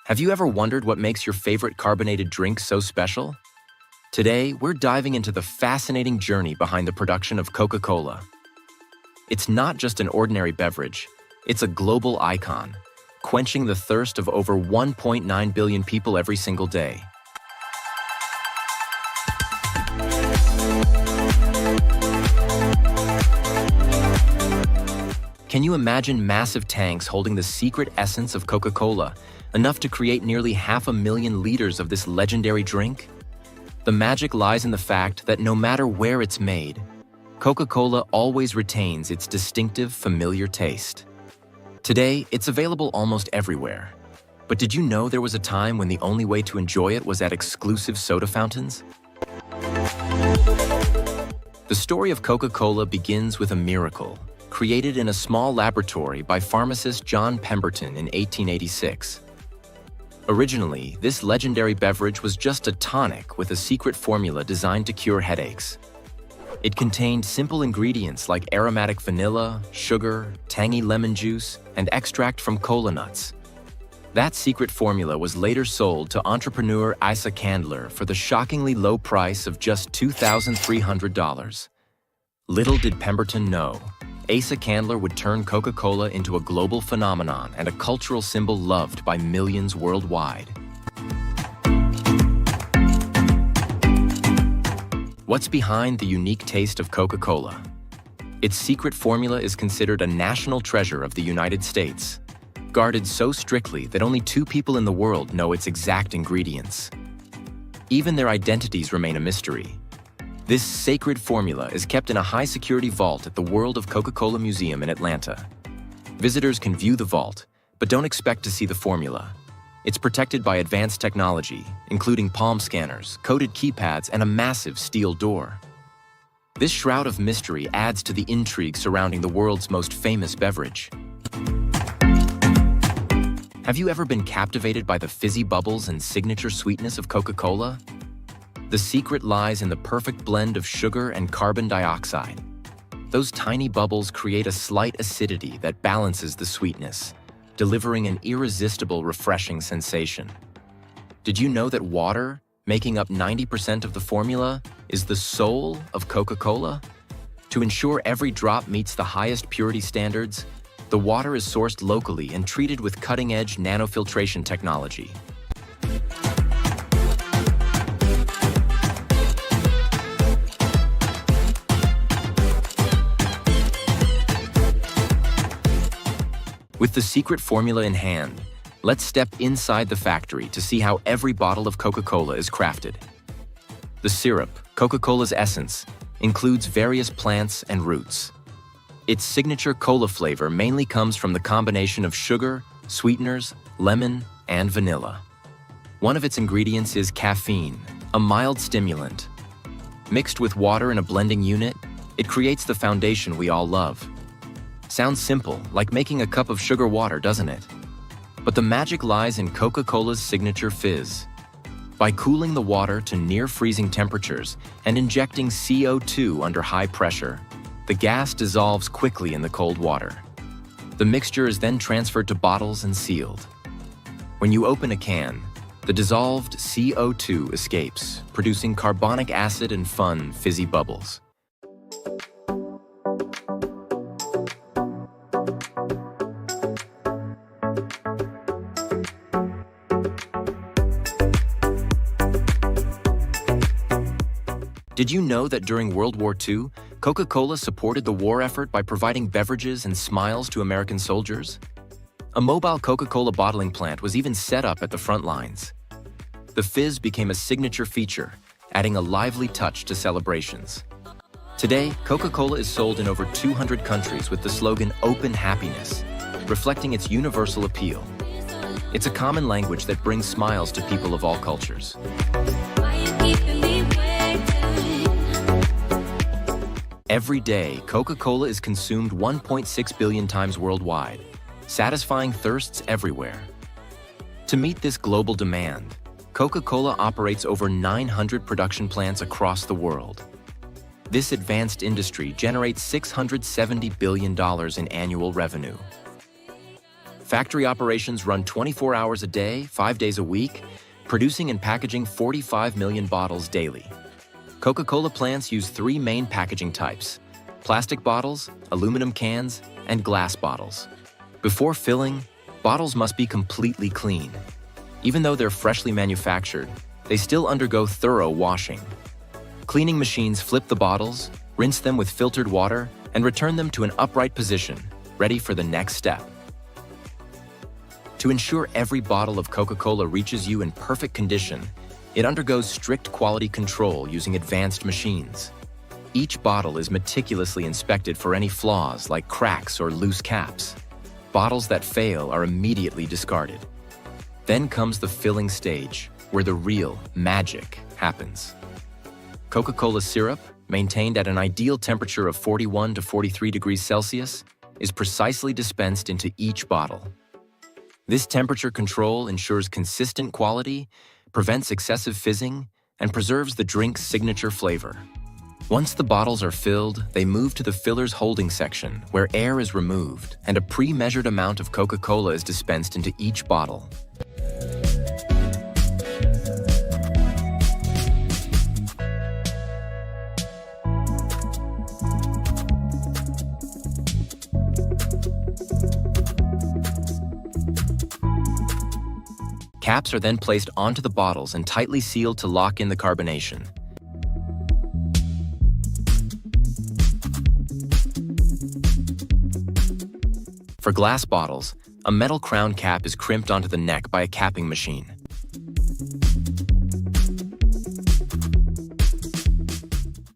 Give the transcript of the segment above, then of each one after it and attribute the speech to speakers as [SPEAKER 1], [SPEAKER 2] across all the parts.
[SPEAKER 1] Have you ever wondered what makes your favorite carbonated drink so special? Today, we're diving into the fascinating journey behind the production of Coca-Cola. It's not just an ordinary beverage, it's a global icon, quenching the thirst of over 1.9 billion people every single day. Can you imagine massive tanks holding the secret essence of Coca-Cola, enough to create nearly 500,000 liters of this legendary drink? The magic lies in the fact that no matter where it's made, Coca-Cola always retains its distinctive, familiar taste. Today, it's available almost everywhere. But did you know there was a time when the only way to enjoy it was at exclusive soda fountains? The story of Coca-Cola begins with a miracle, created in a small laboratory by pharmacist John Pemberton in 1886. Originally, this legendary beverage was just a tonic with a secret formula designed to cure headaches. It contained simple ingredients like aromatic vanilla, sugar, tangy lemon juice, and extract from cola nuts. That secret formula was later sold to entrepreneur Asa Candler for the shockingly low price of just $2,300. Little did Pemberton know, Asa Candler would turn Coca-Cola into a global phenomenon and a cultural symbol loved by millions worldwide. What's behind the unique taste of Coca-Cola? Its secret formula is considered a national treasure of the United States, guarded so strictly that only 2 people in the world know its exact ingredients. Even their identities remain a mystery. This sacred formula is kept in a high-security vault at the World of Coca-Cola Museum in Atlanta. Visitors can view the vault, but don't expect to see the formula. It's protected by advanced technology, including palm scanners, coded keypads, and a massive steel door. This shroud of mystery adds to the intrigue surrounding the world's most famous beverage. Have you ever been captivated by the fizzy bubbles and signature sweetness of Coca-Cola? The secret lies in the perfect blend of sugar and carbon dioxide. Those tiny bubbles create a slight acidity that balances the sweetness, delivering an irresistible, refreshing sensation. Did you know that water, making up 90% of the formula, is the soul of Coca-Cola? To ensure every drop meets the highest purity standards, the water is sourced locally and treated with cutting-edge nanofiltration technology. With the secret formula in hand, let's step inside the factory to see how every bottle of Coca-Cola is crafted. The syrup, Coca-Cola's essence, includes various plants and roots. Its signature cola flavor mainly comes from the combination of sugar, sweeteners, lemon, and vanilla. One of its ingredients is caffeine, a mild stimulant. Mixed with water in a blending unit, it creates the foundation we all love. Sounds simple, like making a cup of sugar water, doesn't it? But the magic lies in Coca-Cola's signature fizz. By cooling the water to near-freezing temperatures and injecting CO2 under high pressure, the gas dissolves quickly in the cold water. The mixture is then transferred to bottles and sealed. When you open a can, the dissolved CO2 escapes, producing carbonic acid and fun, fizzy bubbles. Did you know that during World War II, Coca-Cola supported the war effort by providing beverages and smiles to American soldiers? A mobile Coca-Cola bottling plant was even set up at the front lines. The fizz became a signature feature, adding a lively touch to celebrations. Today, Coca-Cola is sold in over 200 countries with the slogan "Open Happiness," reflecting its universal appeal. It's a common language that brings smiles to people of all cultures. Every day, Coca-Cola is consumed 1.6 billion times worldwide, satisfying thirsts everywhere. To meet this global demand, Coca-Cola operates over 900 production plants across the world. This advanced industry generates $670 billion in annual revenue. Factory operations run 24 hours a day, 5 days a week, producing and packaging 45 million bottles daily. Coca-Cola plants use 3 main packaging types: plastic bottles, aluminum cans, and glass bottles. Before filling, bottles must be completely clean. Even though they're freshly manufactured, they still undergo thorough washing. Cleaning machines flip the bottles, rinse them with filtered water, and return them to an upright position, ready for the next step. To ensure every bottle of Coca-Cola reaches you in perfect condition, it undergoes strict quality control using advanced machines. Each bottle is meticulously inspected for any flaws like cracks or loose caps. Bottles that fail are immediately discarded. Then comes the filling stage, where the real magic happens. Coca-Cola syrup, maintained at an ideal temperature of 41 to 43 degrees Celsius, is precisely dispensed into each bottle. This temperature control ensures consistent quality, prevents excessive fizzing, and preserves the drink's signature flavor. Once the bottles are filled, they move to the filler's holding section, where air is removed and a pre-measured amount of Coca-Cola is dispensed into each bottle. Caps are then placed onto the bottles and tightly sealed to lock in the carbonation. For glass bottles, a metal crown cap is crimped onto the neck by a capping machine.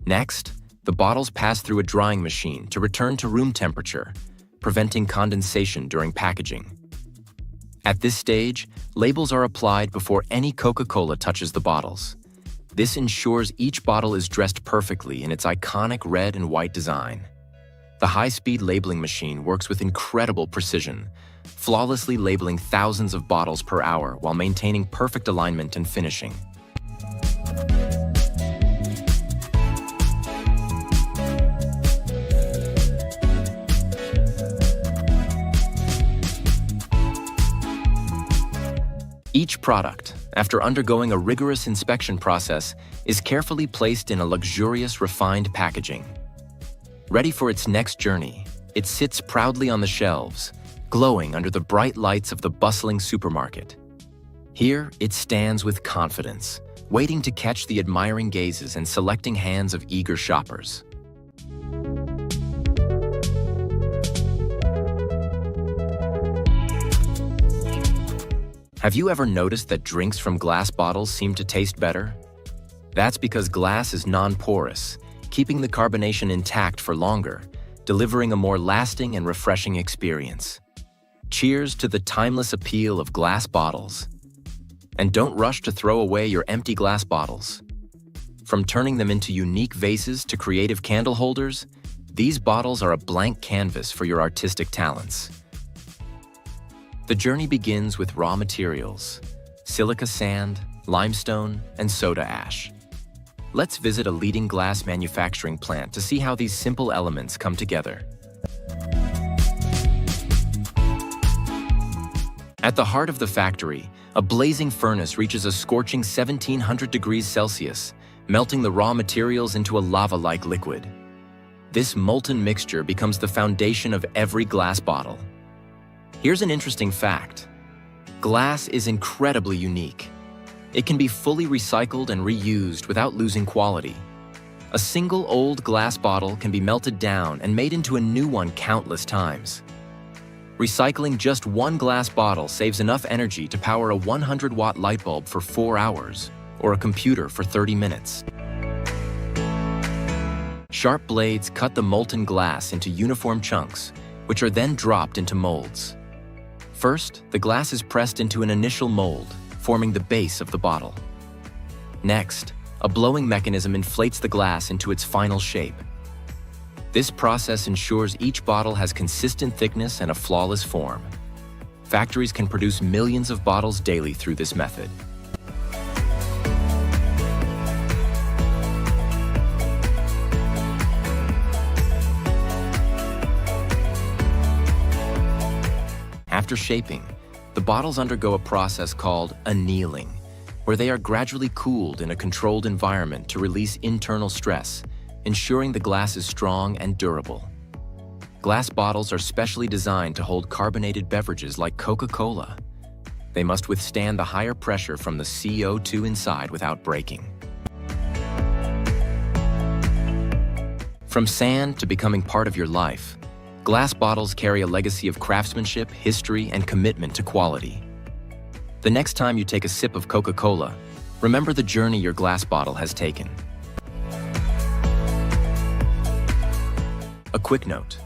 [SPEAKER 1] Next, the bottles pass through a drying machine to return to room temperature, preventing condensation during packaging. At this stage, labels are applied before any Coca-Cola touches the bottles. This ensures each bottle is dressed perfectly in its iconic red and white design. The high-speed labeling machine works with incredible precision, flawlessly labeling thousands of bottles per hour while maintaining perfect alignment and finishing. Each product, after undergoing a rigorous inspection process, is carefully placed in a luxurious, refined packaging. Ready for its next journey, it sits proudly on the shelves, glowing under the bright lights of the bustling supermarket. Here, it stands with confidence, waiting to catch the admiring gazes and selecting hands of eager shoppers. Have you ever noticed that drinks from glass bottles seem to taste better? That's because glass is non-porous, keeping the carbonation intact for longer, delivering a more lasting and refreshing experience. Cheers to the timeless appeal of glass bottles. And don't rush to throw away your empty glass bottles. From turning them into unique vases to creative candle holders, these bottles are a blank canvas for your artistic talents. The journey begins with raw materials: silica sand, limestone, and soda ash. Let's visit a leading glass manufacturing plant to see how these simple elements come together. At the heart of the factory, a blazing furnace reaches a scorching 1700 degrees Celsius, melting the raw materials into a lava-like liquid. This molten mixture becomes the foundation of every glass bottle. Here's an interesting fact. Glass is incredibly unique. It can be fully recycled and reused without losing quality. A single old glass bottle can be melted down and made into a new one countless times. Recycling just one glass bottle saves enough energy to power a 100-watt light bulb for 4 hours, or a computer for 30 minutes. Sharp blades cut the molten glass into uniform chunks, which are then dropped into molds. First, the glass is pressed into an initial mold, forming the base of the bottle. Next, a blowing mechanism inflates the glass into its final shape. This process ensures each bottle has consistent thickness and a flawless form. Factories can produce millions of bottles daily through this method. After shaping, the bottles undergo a process called annealing, where they are gradually cooled in a controlled environment to release internal stress, ensuring the glass is strong and durable. Glass bottles are specially designed to hold carbonated beverages like Coca-Cola. They must withstand the higher pressure from the CO2 inside without breaking. From sand to becoming part of your life, glass bottles carry a legacy of craftsmanship, history, and commitment to quality. The next time you take a sip of Coca-Cola, remember the journey your glass bottle has taken. A quick note: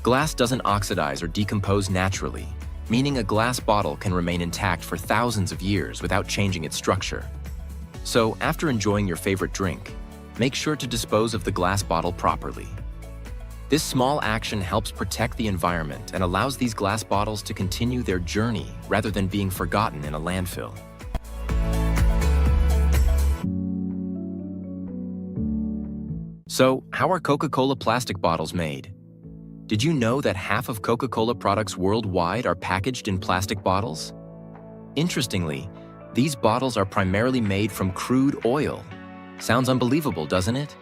[SPEAKER 1] glass doesn't oxidize or decompose naturally, meaning a glass bottle can remain intact for thousands of years without changing its structure. So, after enjoying your favorite drink, make sure to dispose of the glass bottle properly. This small action helps protect the environment and allows these glass bottles to continue their journey rather than being forgotten in a landfill. So, how are Coca-Cola plastic bottles made? Did you know that half of Coca-Cola products worldwide are packaged in plastic bottles? Interestingly, these bottles are primarily made from crude oil. Sounds unbelievable, doesn't it?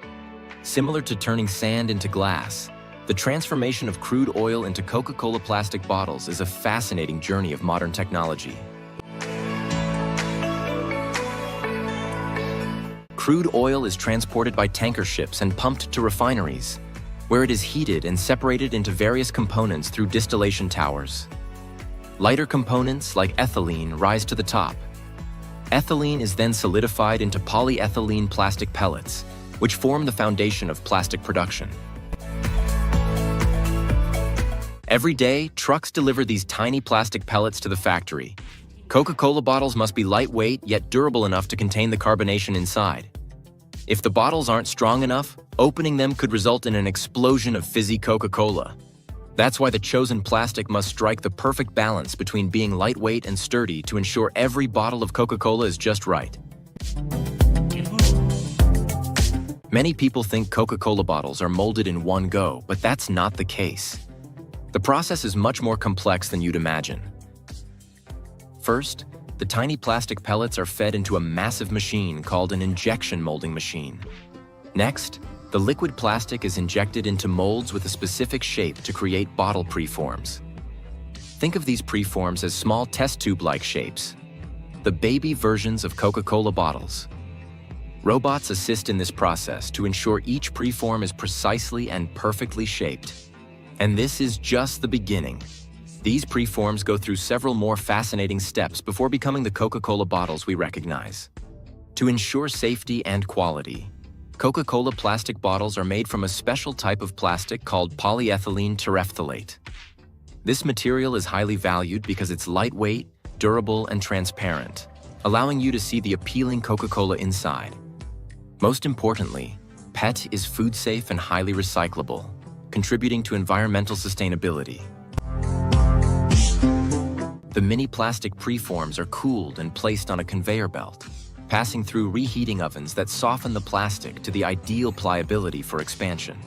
[SPEAKER 1] Similar to turning sand into glass, the transformation of crude oil into Coca-Cola plastic bottles is a fascinating journey of modern technology. Crude oil is transported by tanker ships and pumped to refineries, where it is heated and separated into various components through distillation towers. Lighter components like ethylene rise to the top. Ethylene is then solidified into polyethylene plastic pellets, which form the foundation of plastic production. Every day, trucks deliver these tiny plastic pellets to the factory. Coca-Cola bottles must be lightweight yet durable enough to contain the carbonation inside. If the bottles aren't strong enough, opening them could result in an explosion of fizzy Coca-Cola. That's why the chosen plastic must strike the perfect balance between being lightweight and sturdy to ensure every bottle of Coca-Cola is just right. Many people think Coca-Cola bottles are molded in one go, but that's not the case. The process is much more complex than you'd imagine. First, the tiny plastic pellets are fed into a massive machine called an injection molding machine. Next, the liquid plastic is injected into molds with a specific shape to create bottle preforms. Think of these preforms as small test tube-like shapes, the baby versions of Coca-Cola bottles. Robots assist in this process to ensure each preform is precisely and perfectly shaped. And this is just the beginning. These preforms go through several more fascinating steps before becoming the Coca-Cola bottles we recognize. To ensure safety and quality, Coca-Cola plastic bottles are made from a special type of plastic called polyethylene terephthalate. This material is highly valued because it's lightweight, durable, and transparent, allowing you to see the appealing Coca-Cola inside. Most importantly, PET is food-safe and highly recyclable, contributing to environmental sustainability. The mini plastic preforms are cooled and placed on a conveyor belt, passing through reheating ovens that soften the plastic to the ideal pliability for expansion.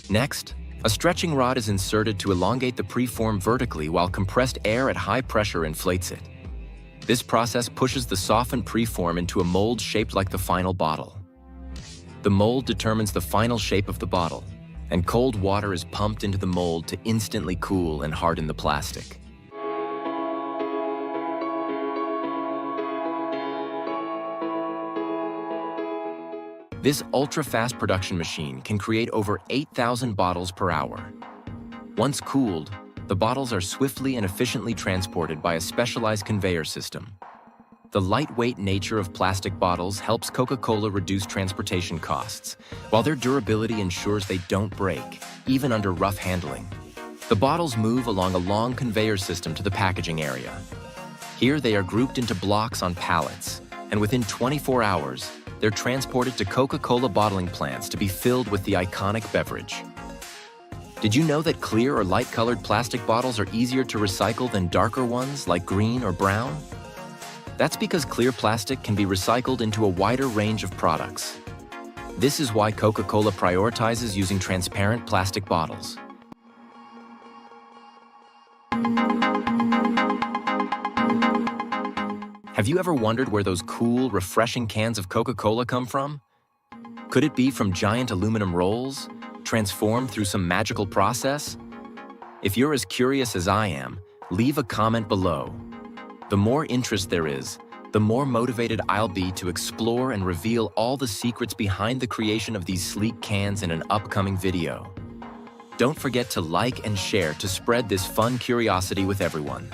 [SPEAKER 1] Next, a stretching rod is inserted to elongate the preform vertically while compressed air at high pressure inflates it. This process pushes the softened preform into a mold shaped like the final bottle. The mold determines the final shape of the bottle, and cold water is pumped into the mold to instantly cool and harden the plastic. This ultra-fast production machine can create over 8,000 bottles per hour. Once cooled, the bottles are swiftly and efficiently transported by a specialized conveyor system. The lightweight nature of plastic bottles helps Coca-Cola reduce transportation costs, while their durability ensures they don't break, even under rough handling. The bottles move along a long conveyor system to the packaging area. Here they are grouped into blocks on pallets, and within 24 hours, they're transported to Coca-Cola bottling plants to be filled with the iconic beverage. Did you know that clear or light-colored plastic bottles are easier to recycle than darker ones like green or brown? That's because clear plastic can be recycled into a wider range of products. This is why Coca-Cola prioritizes using transparent plastic bottles. Have you ever wondered where those cool, refreshing cans of Coca-Cola come from? Could it be from giant aluminum rolls, transformed through some magical process? If you're as curious as I am, leave a comment below. The more interest there is, the more motivated I'll be to explore and reveal all the secrets behind the creation of these sleek cans in an upcoming video. Don't forget to like and share to spread this fun curiosity with everyone.